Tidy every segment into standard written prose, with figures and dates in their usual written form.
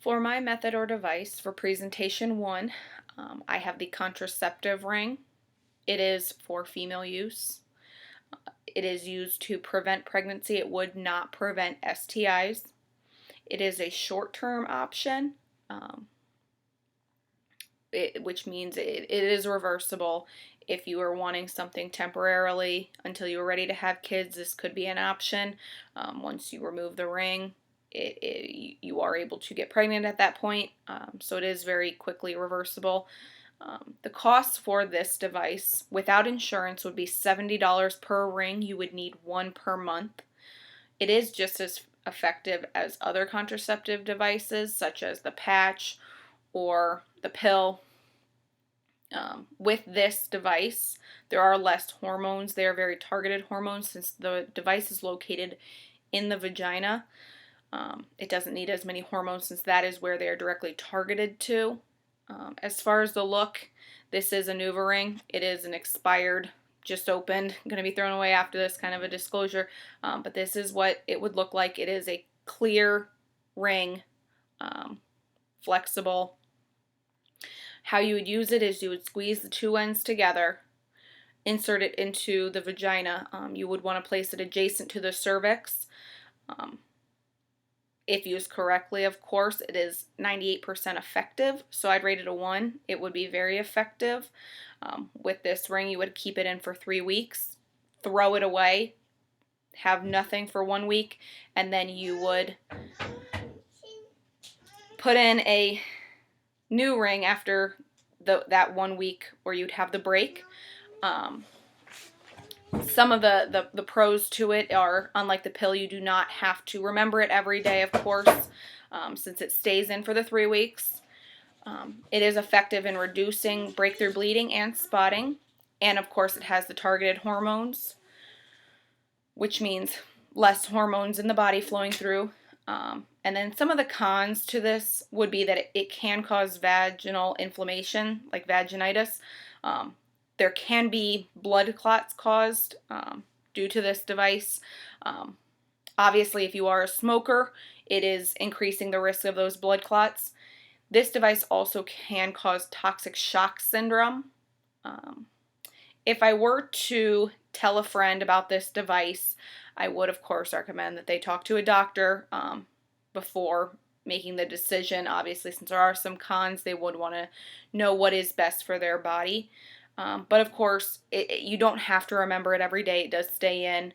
For my method or device for presentation 1, I have the contraceptive ring. It is for female use. It is used to prevent pregnancy. It would not prevent STIs. It is a short-term option, which means it is reversible. If you are wanting something temporarily until you are ready to have kids, this could be an option. Once you remove the ring, you are able to get pregnant at that point, so it is very quickly reversible. The cost for this device without insurance would be $70 per ring. You would need one per month. It is just as effective as other contraceptive devices such as the patch or the pill. With this device, there are less hormones. They are very targeted hormones since the device is located in the vagina. It doesn't need as many hormones since that is where they are directly targeted to. As far as the look, this is a NuvaRing. It is an expired, just opened, going to be thrown away after this, kind of a disclosure. But this is what it would look like. It is a clear ring, flexible. How you would use it is you would squeeze the two ends together, insert it into the vagina. You would want to place it adjacent to the cervix. If used correctly, of course, it is 98% effective, so I'd rate it a 1. It would be very effective. With this ring, you would keep it in for 3 weeks, throw it away, have nothing for 1 week, and then you would put in a new ring after that 1 week where you'd have the break. Some of the pros to it are, unlike the pill, you do not have to remember it every day, of course, since it stays in for the 3 weeks. It is effective in reducing breakthrough bleeding and spotting, and of course it has the targeted hormones, which means less hormones in the body flowing through. And then some of the cons to this would be that it can cause vaginal inflammation, like vaginitis. There can be blood clots caused due to this device. Obviously, if you are a smoker, it is increasing the risk of those blood clots. This device also can cause toxic shock syndrome. If I were to tell a friend about this device, I would, of course, recommend that they talk to a doctor before making the decision. Obviously, since there are some cons, they would want to know what is best for their body. But of course, you don't have to remember it every day. It does stay in.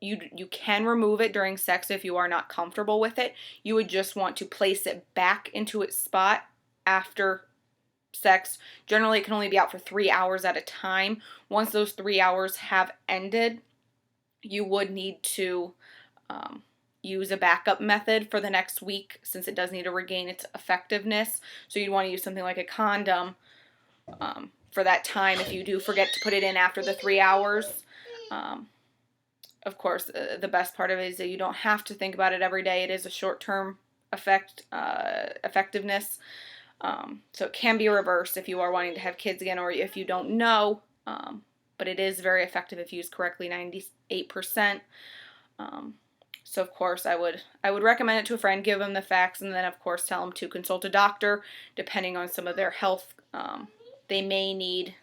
You can remove it during sex if you are not comfortable with it. You would just want to place it back into its spot after sex. Generally, it can only be out for 3 hours at a time. Once those 3 hours have ended, you would need to use a backup method for the next week since it does need to regain its effectiveness. So you'd want to use something like a condom for that time if you do forget to put it in after the 3 hours. Of course, the best part of it is that you don't have to think about it every day. It is a short-term effectiveness. So it can be reversed if you are wanting to have kids again or if you don't know. But it is very effective if used correctly, 98%. So of course I would recommend it to a friend, give them the facts, and then of course tell them to consult a doctor depending on some of their health. They may need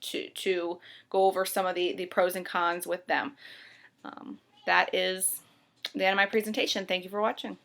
to go over some of the pros and cons with them. That is the end of my presentation. Thank you for watching.